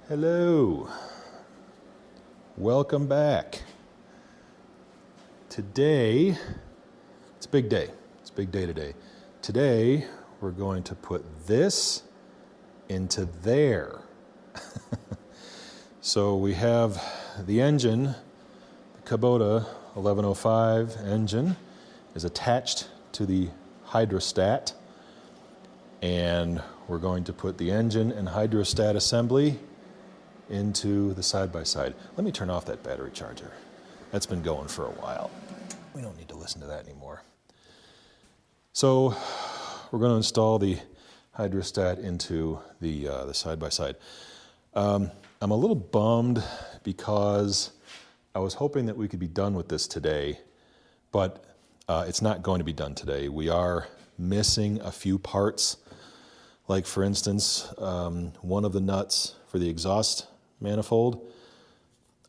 Hello, welcome back. Today, it's a big day. It's a big day today. Today, we're going to put this into there. So we have the engine, the Kubota 1105 engine is attached to the hydrostat, and we're going to put the engine and hydrostat assembly into the side-by-side. Let me turn off that battery charger. That's been going for a while. We don't need to listen to that anymore. So we're going to install the hydrostat into the side-by-side. I'm a little bummed because I was hoping that we could be done with this today, but it's not going to be done today. We are missing a few parts, like for instance, one of the nuts for the exhaust manifold.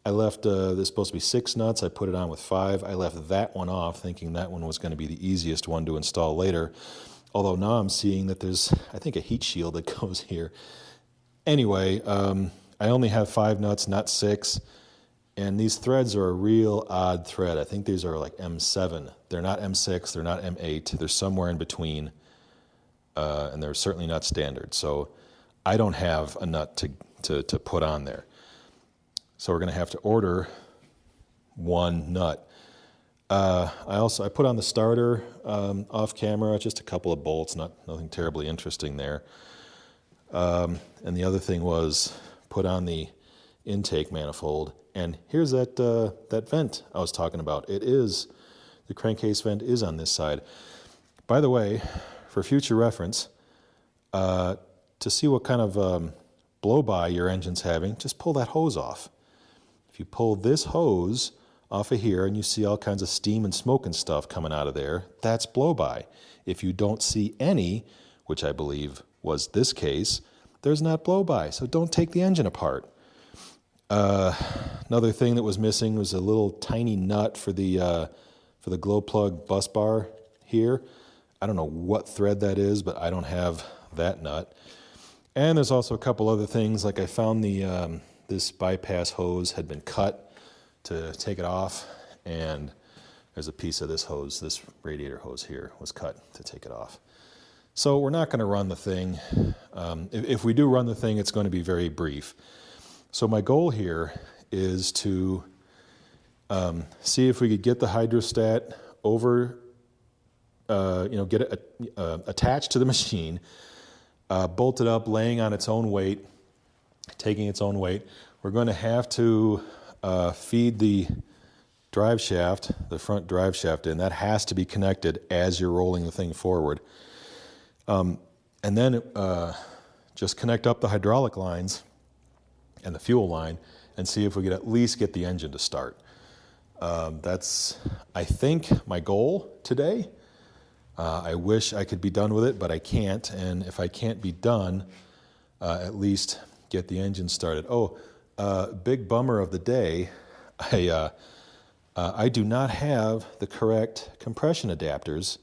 I left, there's supposed to be 6 nuts, I put it on with 5. I left that one off thinking that one was going to be the easiest one to install later. Although now I'm seeing that there's, I think, a heat shield that goes here. Anyway, I only have 5 nuts, not 6. And these threads are a real odd thread. I think these are like M7. They're not M6, they're not M8. They're somewhere in between. And they're certainly not standard. So I don't have a nut to put on there. So we're going to have to order one nut. I put on the starter off camera, just a couple of bolts, nothing terribly interesting there. And the other thing was put on the intake manifold. And here's that vent I was talking about. It is, the crankcase vent is on this side. By the way, for future reference, to see what kind of blow-by your engine's having, just pull that hose off. If you pull this hose off of here and you see all kinds of steam and smoke and stuff coming out of there, that's blow-by. If you don't see any, which I believe was this case, there's not blow-by, so don't take the engine apart. Another thing that was missing was a little tiny nut for the glow plug bus bar here. I don't know what thread that is, but I don't have that nut. And there's also a couple other things, like I found this bypass hose had been cut to take it off, and there's a piece of this hose, this radiator hose here, was cut to take it off. So we're not going to run the thing. If we do run the thing, it's going to be very brief. So my goal here is to see if we could get the hydrostat over, get it attached to the machine, bolted up, laying on its own weight, taking its own weight. We're going to have to feed the drive shaft, the front drive shaft in. That has to be connected as you're rolling the thing forward. And then just connect up the hydraulic lines and the fuel line and see if we could at least get the engine to start. That's, I think, my goal today. I wish I could be done with it, but I can't. And if I can't be done, at least get the engine started. Oh, big bummer of the day. I do not have the correct compression adapters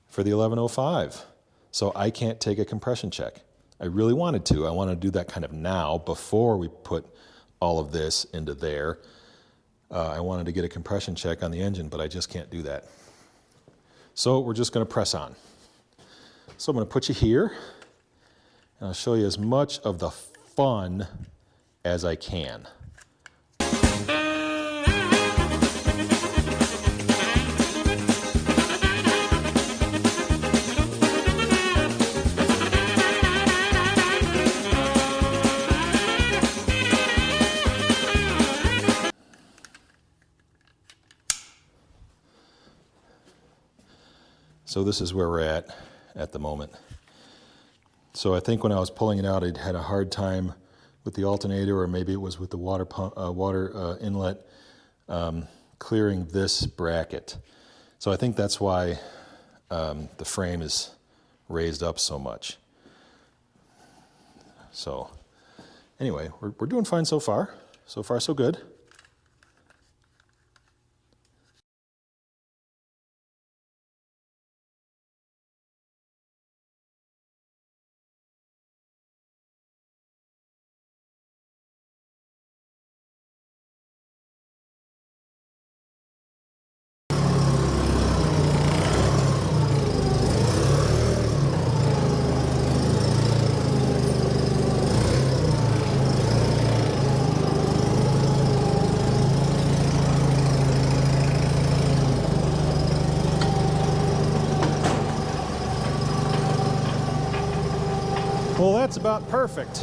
for the 1105. So I can't take a compression check. I really wanted to. I want to do that kind of now before we put all of this into there. I wanted to get a compression check on the engine, but I just can't do that. So we're just going to press on. So I'm going to put you here, and I'll show you as much of the fun as I can. So this is where we're at the moment. So I think when I was pulling it out, I had a hard time with the alternator, or maybe it was with the water pump, inlet, clearing this bracket. So I think that's why the frame is raised up so much. So anyway, we're doing fine so far. So far, so good. Well, that's about perfect.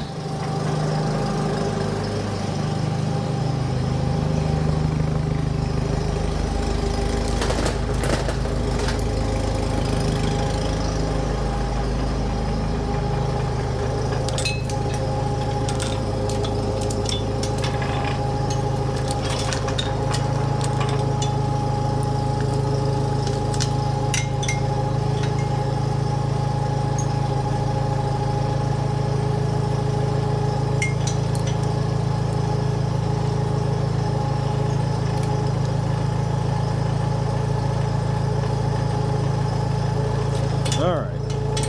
All right,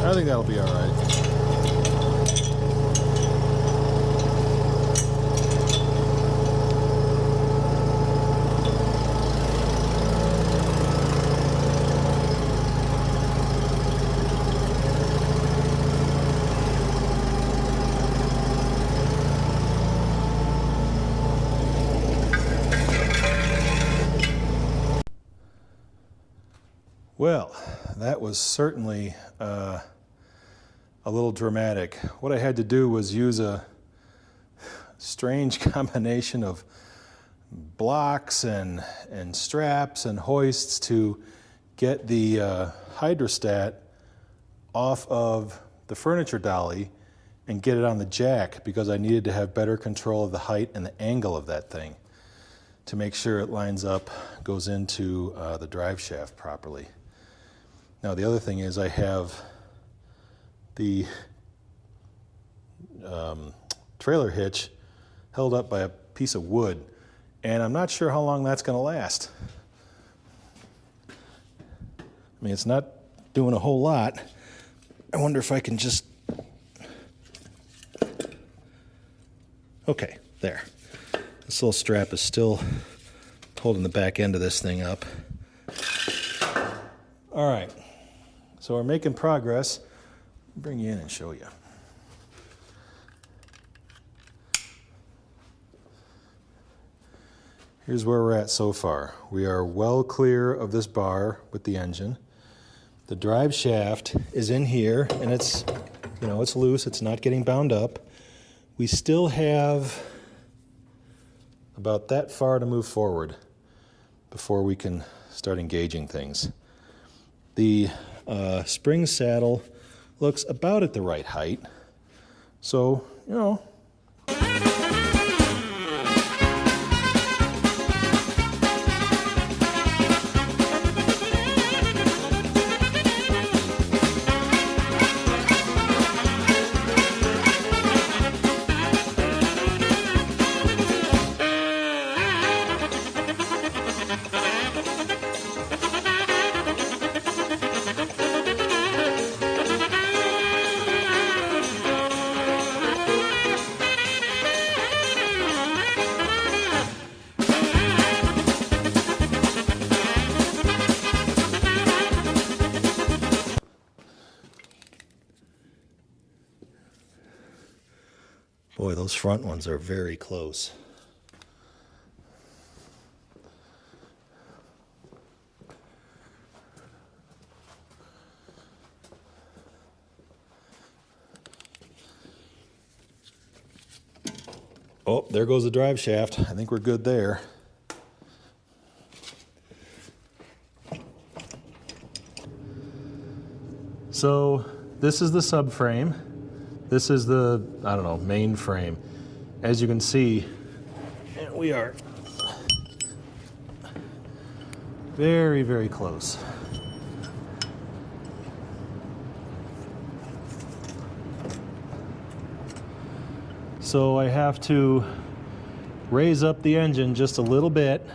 I think that'll be all right. Well, that was certainly a little dramatic. What I had to do was use a strange combination of blocks and straps and hoists to get the hydrostat off of the furniture dolly and get it on the jack, because I needed to have better control of the height and the angle of that thing to make sure it lines up, goes into the drive shaft properly. Now the other thing is I have the trailer hitch held up by a piece of wood, and I'm not sure how long that's going to last. I mean, it's not doing a whole lot. I wonder if I can just... Okay, there. This little strap is still holding the back end of this thing up. All right, so we're making progress. I'll bring you in and show you. Here's where we're at so far. We are well clear of this bar with the engine. The drive shaft is in here, and it's, you know, it's loose. It's not getting bound up. We still have about that far to move forward before we can start engaging things. The spring saddle looks about at the right height, so, you know. Boy, those front ones are very close. Oh, there goes the drive shaft. I think we're good there. So this is the subframe. This is the, I don't know, main frame. As you can see, we are very, very close. So I have to raise up the engine just a little bit.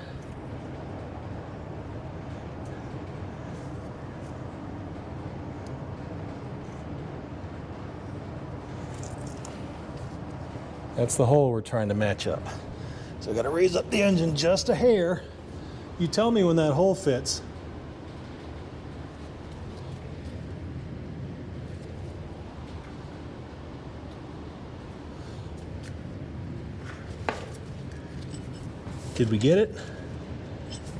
That's the hole we're trying to match up. So I got to raise up the engine just a hair. You tell me when that hole fits. Did we get it?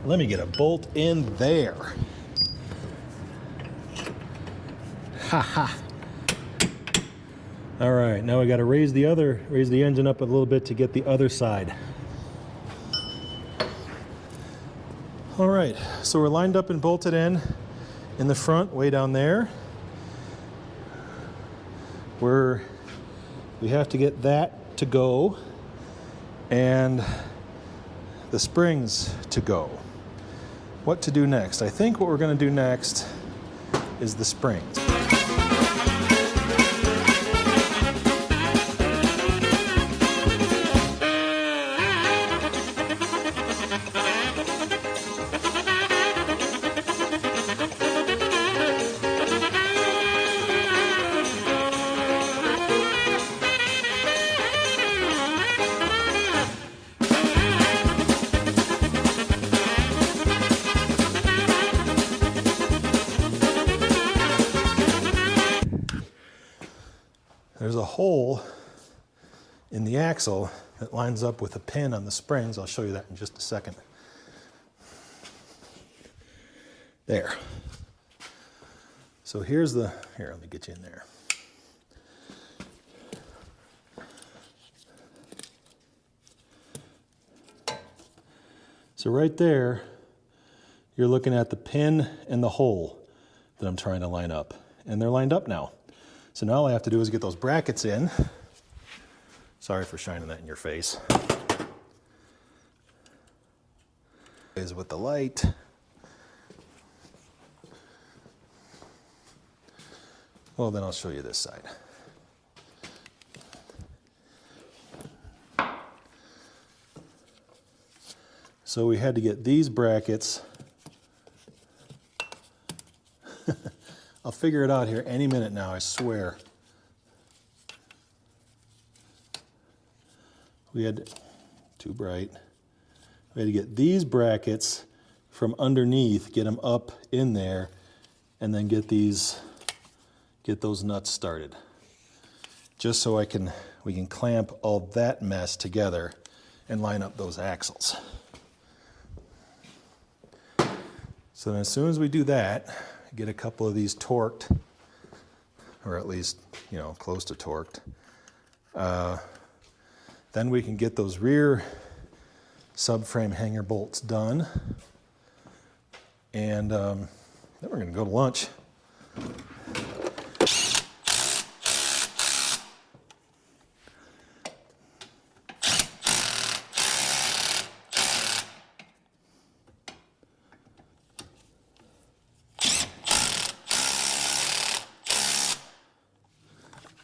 Let me get a bolt in there. Ha ha. All right, now we got to raise the engine up a little bit to get the other side. All right, so we're lined up and bolted in the front, way down there. We have to get that to go and the springs to go. What to do next? I think what we're going to do next is the springs. There's a hole in the axle that lines up with a pin on the springs. I'll show you that in just a second. There. So here's the, here, let me get you in there. So right there, you're looking at the pin and the hole that I'm trying to line up. And they're lined up now. So now all I have to do is get those brackets in. Sorry for shining that in your face. Is with the light. Well, then I'll show you this side. So we had to get these brackets. I'll figure it out here any minute now, I swear. We had, too bright. We had to get these brackets from underneath, get them up in there, and then get those nuts started. Just so we can clamp all that mess together and line up those axles. So then as soon as we do that, get a couple of these torqued, or at least, you know, close to torqued, then we can get those rear subframe hanger bolts done. And then we're going to go to lunch.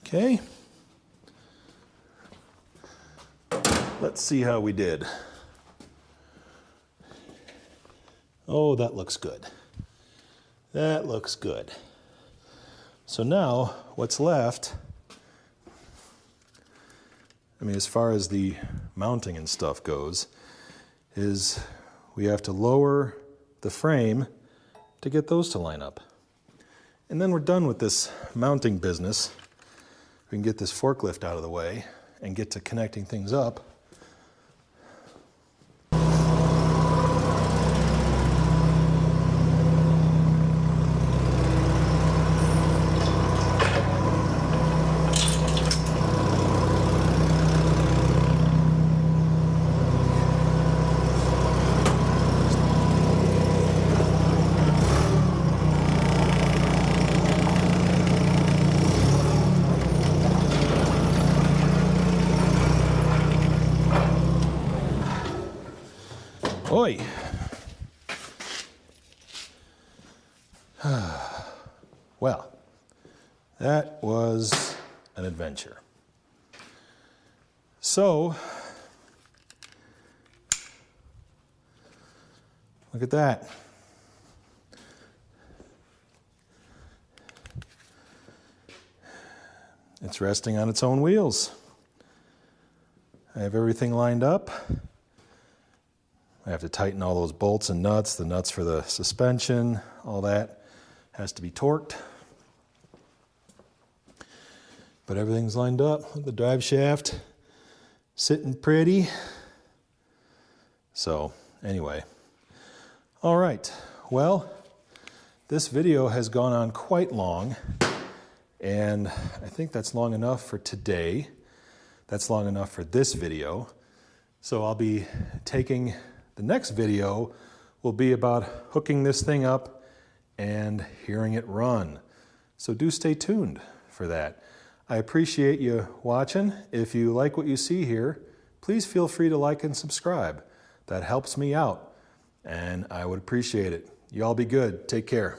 Okay, let's see how we did. Oh, that looks good. That looks good. So now, what's left, I mean, as far as the mounting and stuff goes, is we have to lower the frame to get those to line up. And then we're done with this mounting business. We can get this forklift out of the way and get to connecting things up. Oi. Well, that was an adventure. So, look at that. It's resting on its own wheels. I have everything lined up. I have to tighten all those bolts and nuts, the nuts for the suspension, all that has to be torqued. But everything's lined up. The drive shaft sitting pretty. So anyway, all right. Well, this video has gone on quite long, And I think that's long enough for today. That's long enough for this video. So I'll be taking, the next video will be about hooking this thing up and hearing it run. So do stay tuned for that. I appreciate you watching. If you like what you see here, please feel free to like and subscribe. That helps me out, and I would appreciate it. You all be good. Take care.